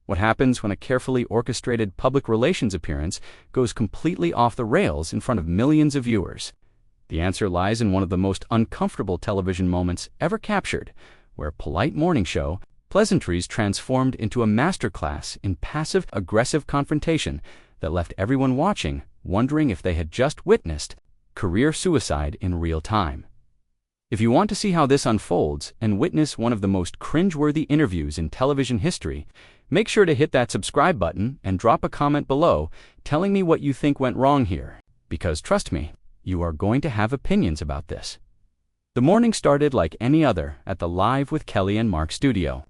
What happens when a carefully orchestrated public relations appearance goes completely off the rails in front of millions of viewers? The answer lies in one of the most uncomfortable television moments ever captured, where polite morning show pleasantries transformed into a masterclass in passive-aggressive confrontation that left everyone watching wondering if they had just witnessed career suicide in real time. If you want to see how this unfolds and witness one of the most cringeworthy interviews in television history, make sure to hit that subscribe button and drop a comment below telling me what you think went wrong here, because trust me, you are going to have opinions about this. The morning started like any other at the Live with Kelly and Mark studio.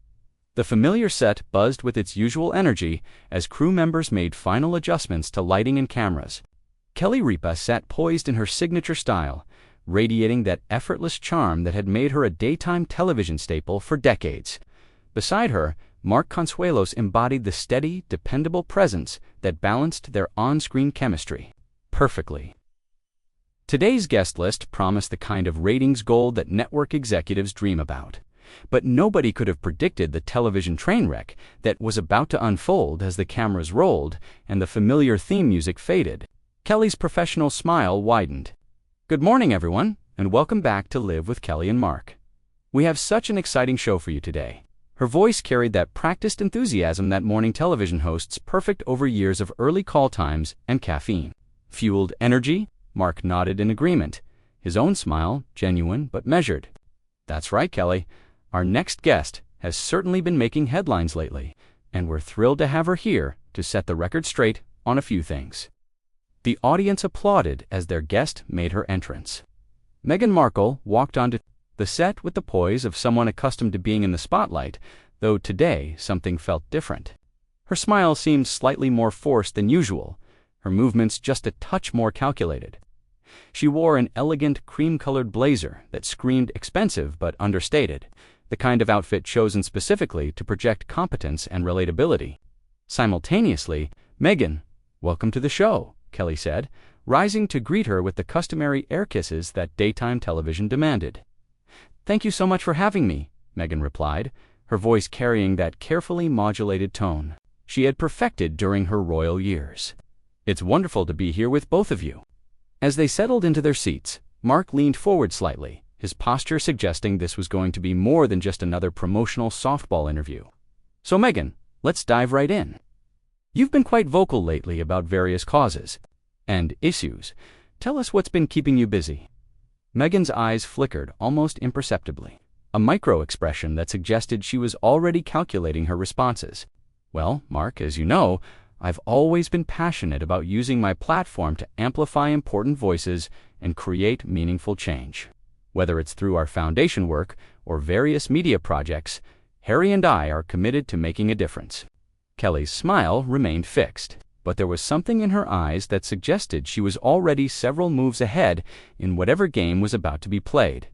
The familiar set buzzed with its usual energy as crew members made final adjustments to lighting and cameras. Kelly Ripa sat poised in her signature style, radiating that effortless charm that had made her a daytime television staple for decades. Beside her, Mark Consuelos embodied the steady, dependable presence that balanced their on-screen chemistry perfectly. Today's guest list promised the kind of ratings gold that network executives dream about. But nobody could have predicted the television train wreck that was about to unfold as the cameras rolled and the familiar theme music faded. Kelly's professional smile widened. Good morning, everyone, and welcome back to Live with Kelly and Mark. We have such an exciting show for you today. Her voice carried that practiced enthusiasm that morning television hosts perfect over years of early call times and caffeine. Fueled energy? Mark nodded in agreement, his own smile genuine but measured. That's right, Kelly. Our next guest has certainly been making headlines lately, and we're thrilled to have her here to set the record straight on a few things. The audience applauded as their guest made her entrance. Meghan Markle walked onto the set with the poise of someone accustomed to being in the spotlight, though today something felt different. Her smile seemed slightly more forced than usual, her movements just a touch more calculated. She wore an elegant cream-colored blazer that screamed expensive but understated, the kind of outfit chosen specifically to project competence and relatability. Simultaneously, Meghan, welcome to the show, Kelly said, rising to greet her with the customary air kisses that daytime television demanded. Thank you so much for having me, Meghan replied, her voice carrying that carefully modulated tone she had perfected during her royal years. It's wonderful to be here with both of you. As they settled into their seats, Mark leaned forward slightly, his posture suggesting this was going to be more than just another promotional softball interview. So Meghan, let's dive right in. You've been quite vocal lately about various causes and issues. Tell us what's been keeping you busy. Meghan's eyes flickered almost imperceptibly, a micro-expression that suggested she was already calculating her responses. Well, Mark, as you know, I've always been passionate about using my platform to amplify important voices and create meaningful change. Whether it's through our foundation work or various media projects, Harry and I are committed to making a difference. Kelly's smile remained fixed, but there was something in her eyes that suggested she was already several moves ahead in whatever game was about to be played.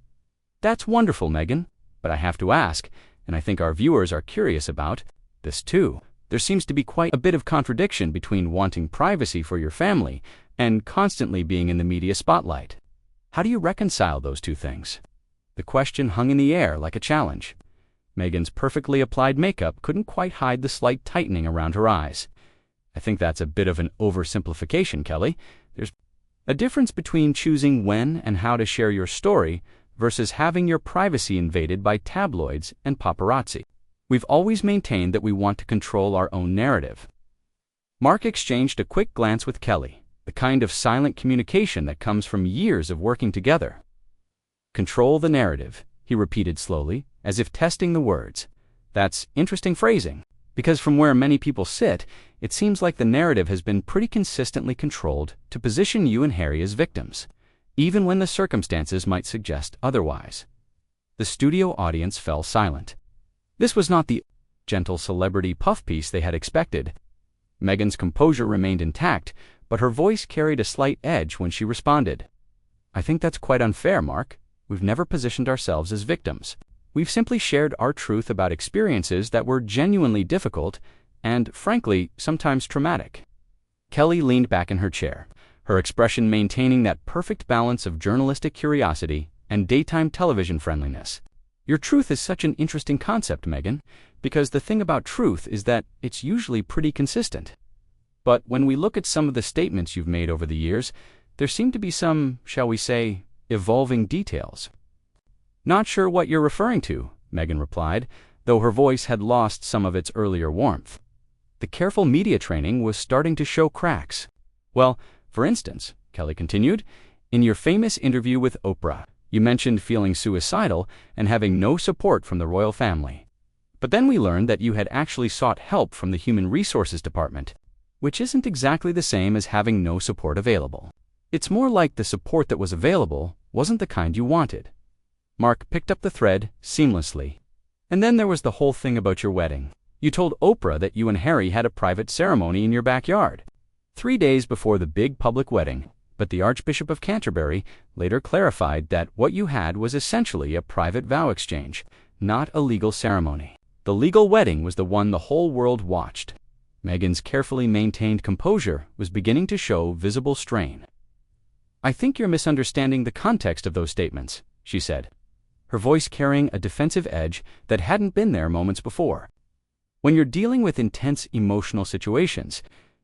That's wonderful, Meghan, but I have to ask, and I think our viewers are curious about this too. There seems to be quite a bit of contradiction between wanting privacy for your family and constantly being in the media spotlight. How do you reconcile those two things? The question hung in the air like a challenge. Meghan's perfectly applied makeup couldn't quite hide the slight tightening around her eyes. I think that's a bit of an oversimplification, Kelly. There's a difference between choosing when and how to share your story versus having your privacy invaded by tabloids and paparazzi. We've always maintained that we want to control our own narrative. Mark exchanged a quick glance with Kelly, the kind of silent communication that comes from years of working together. Control the narrative, he repeated slowly, as if testing the words. That's interesting phrasing, because from where many people sit, it seems like the narrative has been pretty consistently controlled to position you and Harry as victims, even when the circumstances might suggest otherwise. The studio audience fell silent. This was not the gentle celebrity puff piece they had expected. Meghan's composure remained intact, but her voice carried a slight edge when she responded. I think that's quite unfair, Mark. We've never positioned ourselves as victims. We've simply shared our truth about experiences that were genuinely difficult and, frankly, sometimes traumatic. Kelly leaned back in her chair, her expression maintaining that perfect balance of journalistic curiosity and daytime television friendliness. Your truth is such an interesting concept, Meghan, because the thing about truth is that it's usually pretty consistent. But when we look at some of the statements you've made over the years, there seem to be some, shall we say, evolving details. Not sure what you're referring to, Meghan replied, though her voice had lost some of its earlier warmth. The careful media training was starting to show cracks. Well, for instance, Kelly continued, in your famous interview with Oprah, you mentioned feeling suicidal and having no support from the royal family. But then we learned that you had actually sought help from the Human Resources Department, which isn't exactly the same as having no support available. It's more like the support that was available wasn't the kind you wanted. Mark picked up the thread seamlessly. And then there was the whole thing about your wedding. You told Oprah that you and Harry had a private ceremony in your backyard, 3 days before the big public wedding, but the Archbishop of Canterbury later clarified that what you had was essentially a private vow exchange, not a legal ceremony. The legal wedding was the one the whole world watched. Meghan's carefully maintained composure was beginning to show visible strain. I think you're misunderstanding the context of those statements, she said, her voice carrying a defensive edge that hadn't been there moments before. When you're dealing with intense emotional situations,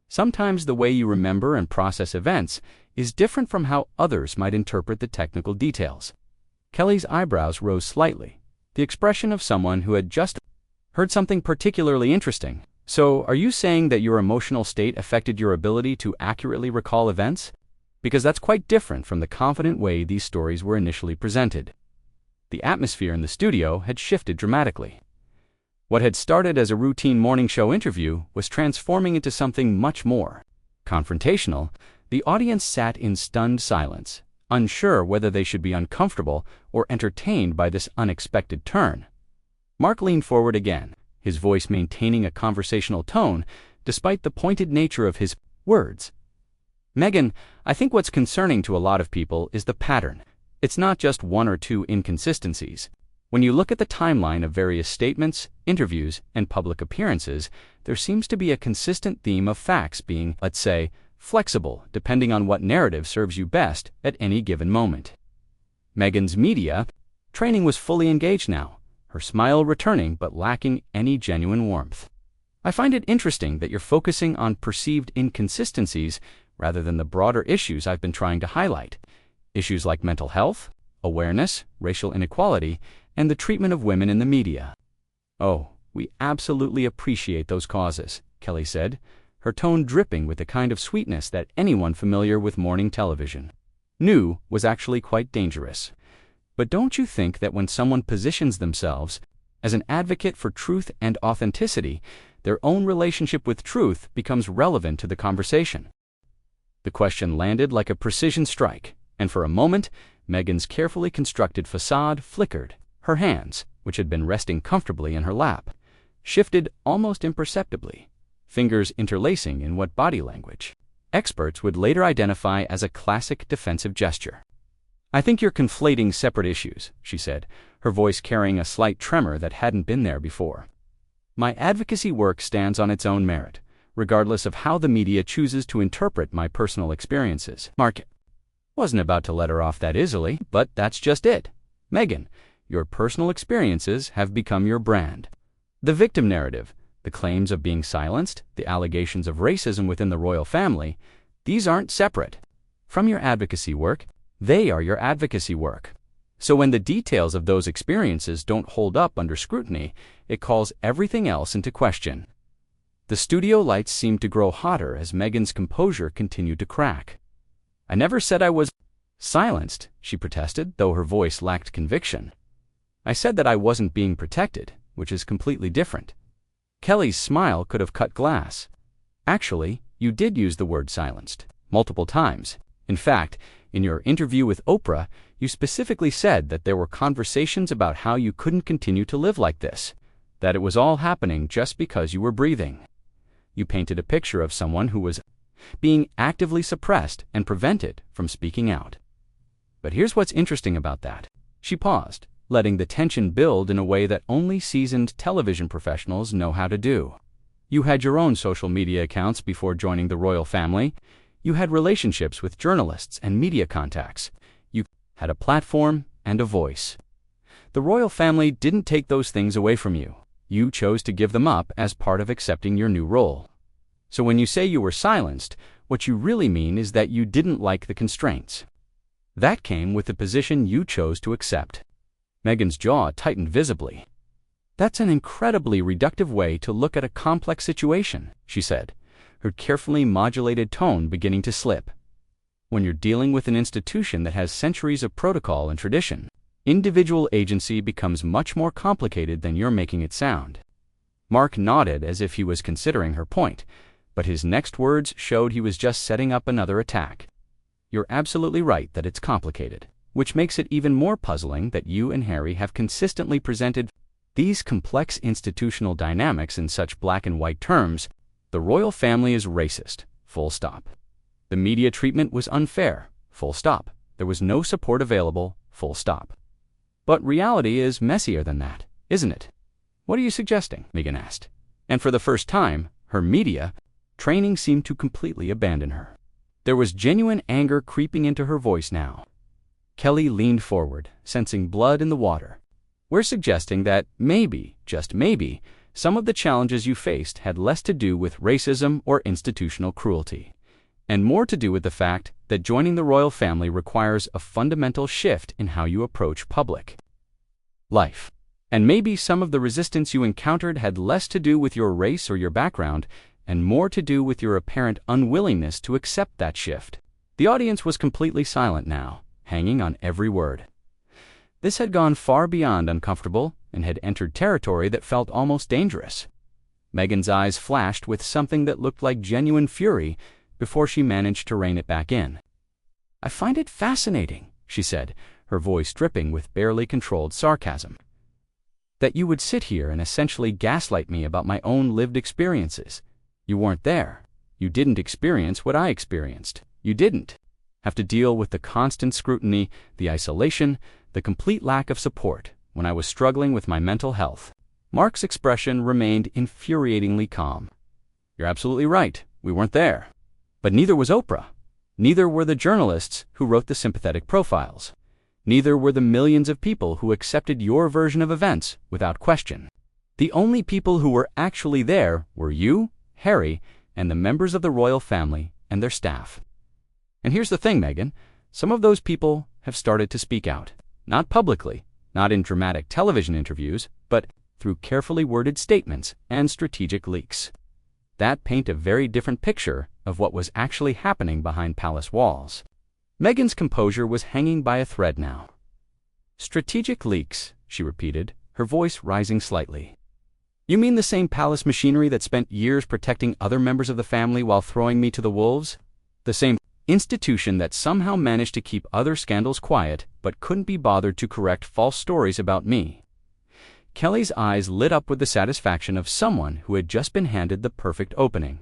sometimes the way you remember and process events is different from how others might interpret the technical details. Kelly's eyebrows rose slightly, the expression of someone who had just heard something particularly interesting. So, are you saying that your emotional state affected your ability to accurately recall events? Because that's quite different from the confident way these stories were initially presented. The atmosphere in the studio had shifted dramatically. What had started as a routine morning show interview was transforming into something much more confrontational. The audience sat in stunned silence, unsure whether they should be uncomfortable or entertained by this unexpected turn. Mark leaned forward again, his voice maintaining a conversational tone despite the pointed nature of his words. Meghan, I think what's concerning to a lot of people is the pattern. It's not just one or two inconsistencies. When you look at the timeline of various statements, interviews, and public appearances, there seems to be a consistent theme of facts being, let's say, flexible depending on what narrative serves you best at any given moment. Meghan's media training was fully engaged now, her smile returning but lacking any genuine warmth. I find it interesting that you're focusing on perceived inconsistencies rather than the broader issues I've been trying to highlight. Issues like mental health, awareness, racial inequality, and the treatment of women in the media. Oh, we absolutely appreciate those causes, Kelly said, her tone dripping with the kind of sweetness that anyone familiar with morning television knew was actually quite dangerous. But don't you think that when someone positions themselves as an advocate for truth and authenticity, their own relationship with truth becomes relevant to the conversation? The question landed like a precision strike, and for a moment, Meghan's carefully constructed facade flickered. Her hands, which had been resting comfortably in her lap, shifted almost imperceptibly, fingers interlacing in what body language experts would later identify as a classic defensive gesture. I think you're conflating separate issues, she said, her voice carrying a slight tremor that hadn't been there before. My advocacy work stands on its own merit, regardless of how the media chooses to interpret my personal experiences. Mark wasn't about to let her off that easily, but that's just it. Meghan, your personal experiences have become your brand. The victim narrative, the claims of being silenced, the allegations of racism within the royal family, these aren't separate from your advocacy work. They are your advocacy work. So when the details of those experiences don't hold up under scrutiny, it calls everything else into question. The studio lights seemed to grow hotter as Meghan's composure continued to crack. I never said I was silenced, she protested, though her voice lacked conviction. I said that I wasn't being protected, which is completely different. Kelly's smile could have cut glass. Actually, you did use the word silenced multiple times. In fact, in your interview with Oprah, you specifically said that there were conversations about how you couldn't continue to live like this, that it was all happening just because you were breathing. You painted a picture of someone who was being actively suppressed and prevented from speaking out. But here's what's interesting about that. She paused, letting the tension build in a way that only seasoned television professionals know how to do. You had your own social media accounts before joining the royal family. You had relationships with journalists and media contacts. You had a platform and a voice. The royal family didn't take those things away from you. You chose to give them up as part of accepting your new role. So when you say you were silenced, what you really mean is that you didn't like the constraints. That came with the position you chose to accept. Meghan's jaw tightened visibly. That's an incredibly reductive way to look at a complex situation, she said, her carefully modulated tone beginning to slip. When you're dealing with an institution that has centuries of protocol and tradition, individual agency becomes much more complicated than you're making it sound. Mark nodded as if he was considering her point, but his next words showed he was just setting up another attack. You're absolutely right that it's complicated, which makes it even more puzzling that you and Harry have consistently presented these complex institutional dynamics in such black and white terms. The royal family is racist, full stop. The media treatment was unfair, full stop. There was no support available, full stop. But reality is messier than that, isn't it? What are you suggesting? Meghan asked. And for the first time, her media training seemed to completely abandon her. There was genuine anger creeping into her voice now. Kelly leaned forward, sensing blood in the water. We're suggesting that maybe, just maybe, some of the challenges you faced had less to do with racism or institutional cruelty, and more to do with the fact that joining the royal family requires a fundamental shift in how you approach public life. And maybe some of the resistance you encountered had less to do with your race or your background, and more to do with your apparent unwillingness to accept that shift. The audience was completely silent now, hanging on every word. This had gone far beyond uncomfortable and had entered territory that felt almost dangerous. Meghan's eyes flashed with something that looked like genuine fury before she managed to rein it back in. I find it fascinating, she said, her voice dripping with barely controlled sarcasm, that you would sit here and essentially gaslight me about my own lived experiences. You weren't there. You didn't experience what I experienced. You didn't have to deal with the constant scrutiny, the isolation, the complete lack of support when I was struggling with my mental health. Mark's expression remained infuriatingly calm. You're absolutely right. We weren't there. But neither was Oprah. Neither were the journalists who wrote the sympathetic profiles. Neither were the millions of people who accepted your version of events without question. The only people who were actually there were you, Harry, and the members of the royal family and their staff. And here's the thing, Meghan. Some of those people have started to speak out. Not publicly, not in dramatic television interviews, but through carefully worded statements and strategic leaks. That paint a very different picture of what was actually happening behind palace walls. Meghan's composure was hanging by a thread now. Strategic leaks, she repeated, her voice rising slightly. You mean the same palace machinery that spent years protecting other members of the family while throwing me to the wolves? The same institution that somehow managed to keep other scandals quiet but couldn't be bothered to correct false stories about me. Kelly's eyes lit up with the satisfaction of someone who had just been handed the perfect opening.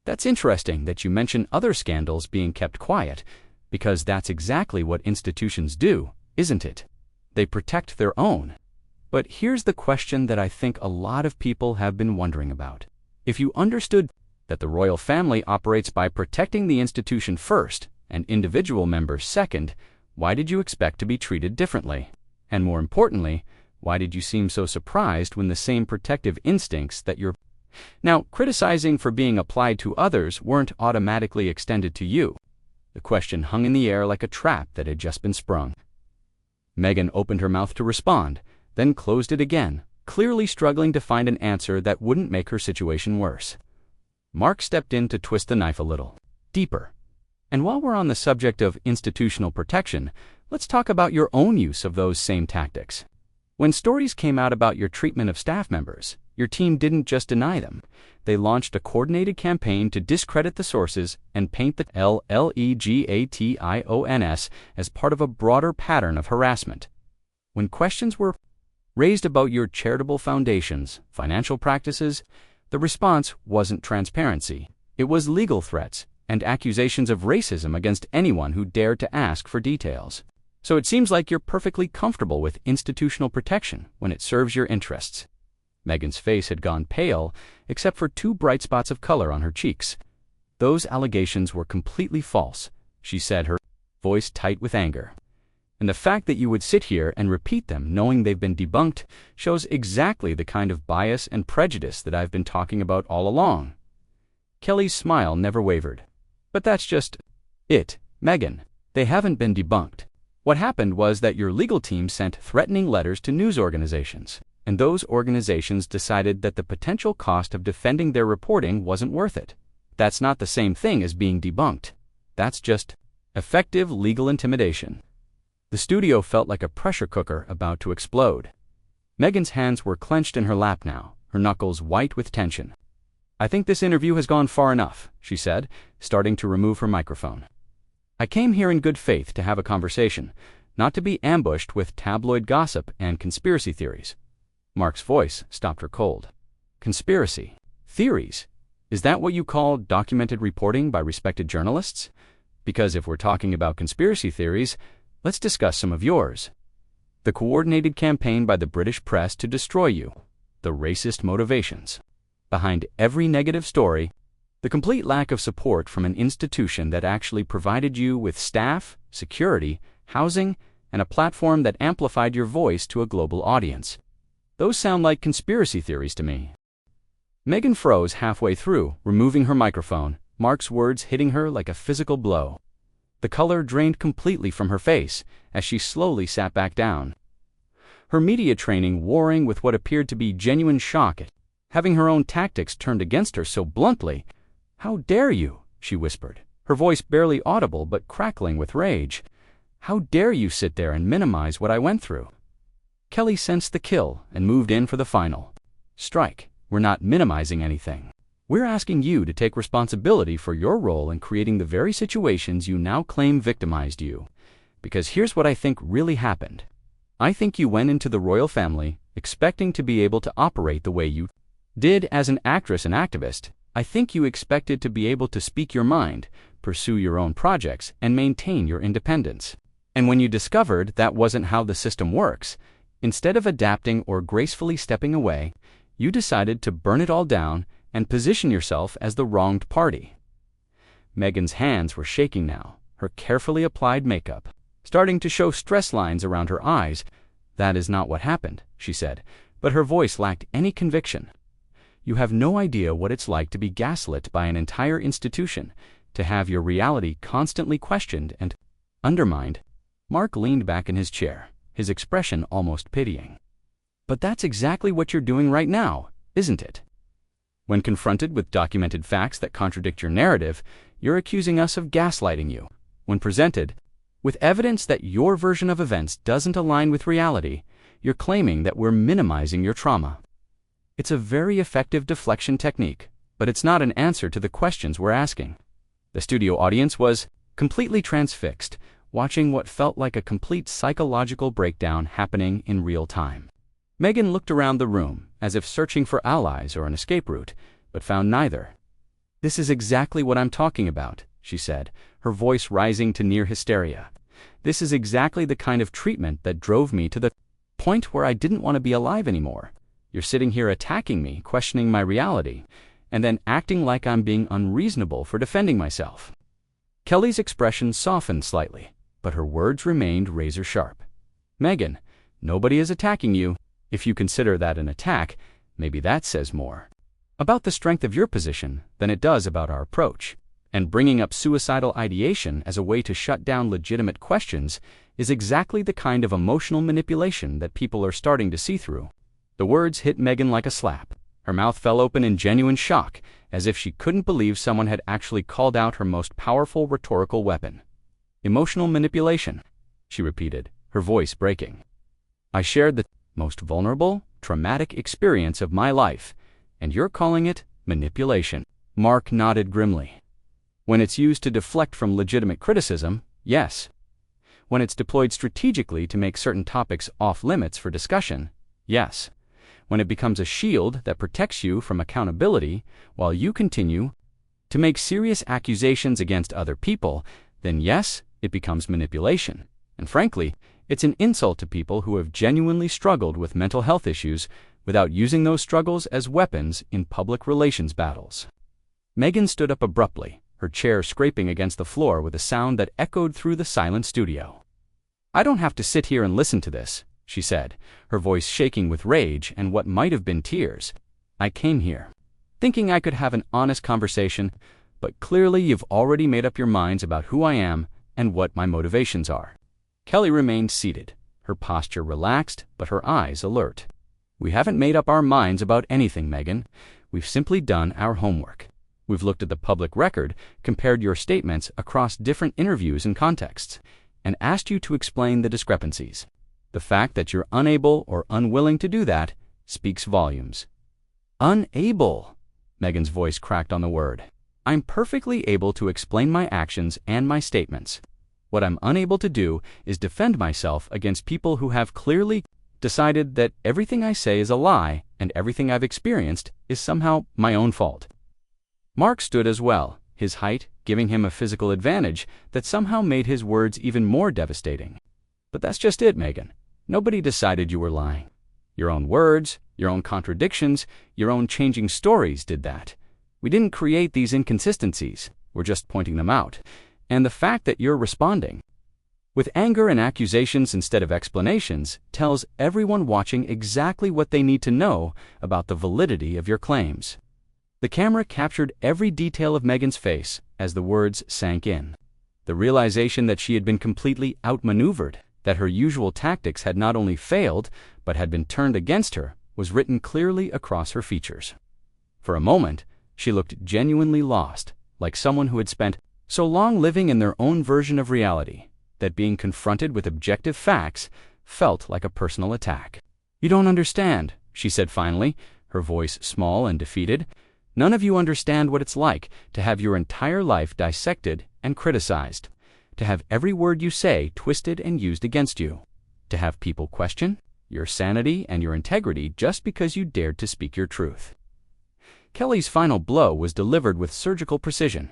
That's interesting that you mention other scandals being kept quiet, because that's exactly what institutions do, isn't it? They protect their own. But here's the question that I think a lot of people have been wondering about. If you understood that the royal family operates by protecting the institution first and individual members second, why did you expect to be treated differently? And more importantly, why did you seem so surprised when the same protective instincts that you're now criticizing for being applied to others weren't automatically extended to you? The question hung in the air like a trap that had just been sprung. Meghan opened her mouth to respond, then closed it again, clearly struggling to find an answer that wouldn't make her situation worse. Mark stepped in to twist the knife a little deeper. And while we're on the subject of institutional protection, let's talk about your own use of those same tactics. When stories came out about your treatment of staff members, your team didn't just deny them. They launched a coordinated campaign to discredit the sources and paint the allegations as part of a broader pattern of harassment. When questions were raised about your charitable foundations, financial practices, the response wasn't transparency. It was legal threats and accusations of racism against anyone who dared to ask for details. So it seems like you're perfectly comfortable with institutional protection when it serves your interests. Meghan's face had gone pale, except for 2 bright spots of color on her cheeks. Those allegations were completely false, she said, her voice tight with anger. And the fact that you would sit here and repeat them knowing they've been debunked shows exactly the kind of bias and prejudice that I've been talking about all along. Kelly's smile never wavered. But that's just it, Meghan. They haven't been debunked. What happened was that your legal team sent threatening letters to news organizations, and those organizations decided that the potential cost of defending their reporting wasn't worth it. That's not the same thing as being debunked. That's just effective legal intimidation. The studio felt like a pressure cooker about to explode. Meghan's hands were clenched in her lap now, her knuckles white with tension. "I think this interview has gone far enough," she said, starting to remove her microphone. "I came here in good faith to have a conversation, not to be ambushed with tabloid gossip and conspiracy theories." Mark's voice stopped her cold. "Conspiracy theories? Is that what you call documented reporting by respected journalists? Because if we're talking about conspiracy theories, let's discuss some of yours. The coordinated campaign by the British press to destroy you, the racist motivations behind every negative story, the complete lack of support from an institution that actually provided you with staff, security, housing, and a platform that amplified your voice to a global audience. Those sound like conspiracy theories to me." Meghan froze halfway through, removing her microphone, Mark's words hitting her like a physical blow. The color drained completely from her face as she slowly sat back down. Her media training warring with what appeared to be genuine shock at having her own tactics turned against her so bluntly. "How dare you?" she whispered, her voice barely audible but crackling with rage. "How dare you sit there and minimize what I went through?" Kelly sensed the kill and moved in for the final strike. "We're not minimizing anything. We're asking you to take responsibility for your role in creating the very situations you now claim victimized you. Because here's what I think really happened. I think you went into the royal family expecting to be able to operate the way you did as an actress and activist. I think you expected to be able to speak your mind, pursue your own projects, and maintain your independence. And when you discovered that wasn't how the system works, instead of adapting or gracefully stepping away, you decided to burn it all down and position yourself as the wronged party." Meghan's hands were shaking now, her carefully applied makeup starting to show stress lines around her eyes. "That is not what happened," she said, but her voice lacked any conviction. "You have no idea what it's like to be gaslit by an entire institution, to have your reality constantly questioned and undermined." Mark leaned back in his chair, his expression almost pitying. "But that's exactly what you're doing right now, isn't it? When confronted with documented facts that contradict your narrative, you're accusing us of gaslighting you. When presented with evidence that your version of events doesn't align with reality, you're claiming that we're minimizing your trauma. It's a very effective deflection technique, but it's not an answer to the questions we're asking." The studio audience was completely transfixed, watching what felt like a complete psychological breakdown happening in real time. Meghan looked around the room, as if searching for allies or an escape route, but found neither. "This is exactly what I'm talking about," she said, her voice rising to near hysteria. "This is exactly the kind of treatment that drove me to the point where I didn't want to be alive anymore. You're sitting here attacking me, questioning my reality, and then acting like I'm being unreasonable for defending myself." Kelly's expression softened slightly, but her words remained razor-sharp. "Meghan, nobody is attacking you. If you consider that an attack, maybe that says more about the strength of your position than it does about our approach. And bringing up suicidal ideation as a way to shut down legitimate questions is exactly the kind of emotional manipulation that people are starting to see through." The words hit Meghan like a slap. Her mouth fell open in genuine shock, as if she couldn't believe someone had actually called out her most powerful rhetorical weapon. "Emotional manipulation," she repeated, her voice breaking. "I shared the most vulnerable, traumatic experience of my life, and you're calling it manipulation." Mark nodded grimly. "When it's used to deflect from legitimate criticism, yes. When it's deployed strategically to make certain topics off-limits for discussion, yes. When it becomes a shield that protects you from accountability while you continue to make serious accusations against other people, then yes, it becomes manipulation. And frankly, it's an insult to people who have genuinely struggled with mental health issues without using those struggles as weapons in public relations battles." Meghan stood up abruptly, her chair scraping against the floor with a sound that echoed through the silent studio. "I don't have to sit here and listen to this," she said, her voice shaking with rage and what might have been tears. "I came here thinking I could have an honest conversation, but clearly you've already made up your minds about who I am and what my motivations are." Kelly remained seated, her posture relaxed but her eyes alert. "We haven't made up our minds about anything, Meghan. We've simply done our homework. We've looked at the public record, compared your statements across different interviews and contexts, and asked you to explain the discrepancies. The fact that you're unable or unwilling to do that speaks volumes." "Unable?" Meghan's voice cracked on the word. "I'm perfectly able to explain my actions and my statements. What I'm unable to do is defend myself against people who have clearly decided that everything I say is a lie and everything I've experienced is somehow my own fault." Mark stood as well, his height giving him a physical advantage that somehow made his words even more devastating. "But that's just it, Meghan. Nobody decided you were lying. Your own words, your own contradictions, your own changing stories did that. We didn't create these inconsistencies, we're just pointing them out. And the fact that you're responding with anger and accusations instead of explanations tells everyone watching exactly what they need to know about the validity of your claims." The camera captured every detail of Meghan's face as the words sank in. The realization that she had been completely outmaneuvered, that her usual tactics had not only failed but had been turned against her, was written clearly across her features. For a moment, she looked genuinely lost, like someone who had spent so long living in their own version of reality that being confronted with objective facts felt like a personal attack. "You don't understand," she said finally, her voice small and defeated. "None of you understand what it's like to have your entire life dissected and criticized, to have every word you say twisted and used against you, to have people question your sanity and your integrity just because you dared to speak your truth." Kelly's final blow was delivered with surgical precision.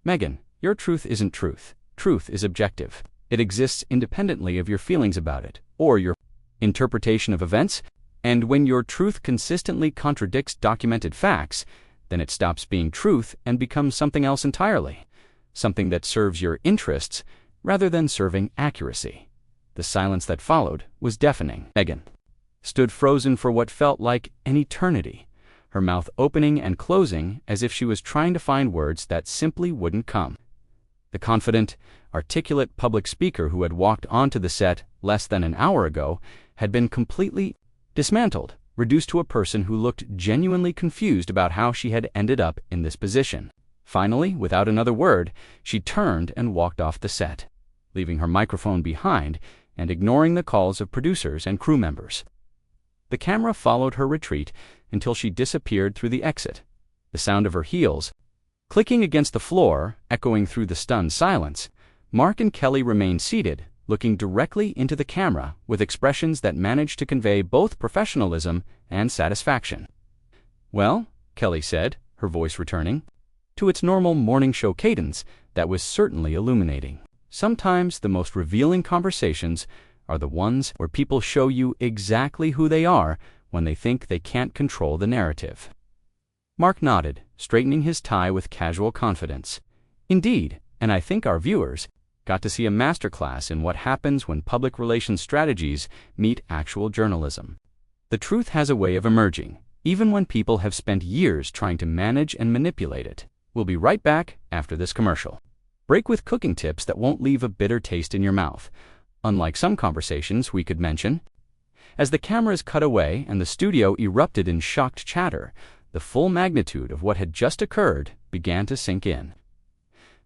"Meghan, your truth isn't truth. Truth is objective. It exists independently of your feelings about it, or your interpretation of events, and when your truth consistently contradicts documented facts, then it stops being truth and becomes something else entirely, something that serves your interests rather than serving accuracy." The silence that followed was deafening. Meghan stood frozen for what felt like an eternity, her mouth opening and closing as if she was trying to find words that simply wouldn't come. The confident, articulate public speaker who had walked onto the set less than an hour ago had been completely dismantled, reduced to a person who looked genuinely confused about how she had ended up in this position. Finally, without another word, she turned and walked off the set, leaving her microphone behind and ignoring the calls of producers and crew members. The camera followed her retreat until she disappeared through the exit, the sound of her heels clicking against the floor echoing through the stunned silence. Mark and Kelly remained seated, looking directly into the camera with expressions that managed to convey both professionalism and satisfaction. "Well," Kelly said, her voice returning to its normal morning show cadence that was certainly illuminating. "Sometimes the most revealing conversations are the ones where people show you exactly who they are when they think they can't control the narrative." Mark nodded, straightening his tie with casual confidence. "Indeed, and I think our viewers got to see a masterclass in what happens when public relations strategies meet actual journalism. The truth has a way of emerging, even when people have spent years trying to manage and manipulate it." We'll be right back after this commercial. Break with cooking tips that won't leave a bitter taste in your mouth, unlike some conversations we could mention. As the cameras cut away and the studio erupted in shocked chatter, the full magnitude of what had just occurred began to sink in.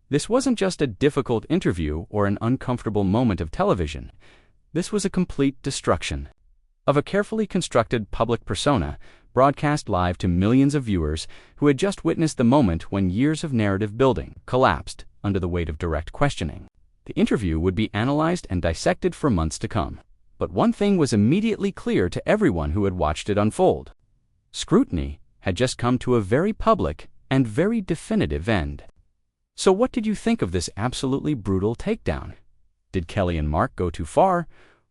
This wasn't just a difficult interview or an uncomfortable moment of television. This was a complete destruction of a carefully constructed public persona, broadcast live to millions of viewers who had just witnessed the moment when years of narrative building collapsed under the weight of direct questioning. The interview would be analyzed and dissected for months to come. But one thing was immediately clear to everyone who had watched it unfold. Scrutiny had just come to a very public and very definitive end. So what did you think of this absolutely brutal takedown? Did Kelly and Mark go too far,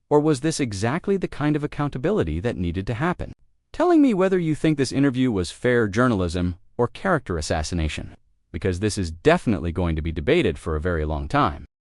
or was this exactly the kind of accountability that needed to happen? Telling me whether you think this interview was fair journalism or character assassination, because this is definitely going to be debated for a very long time.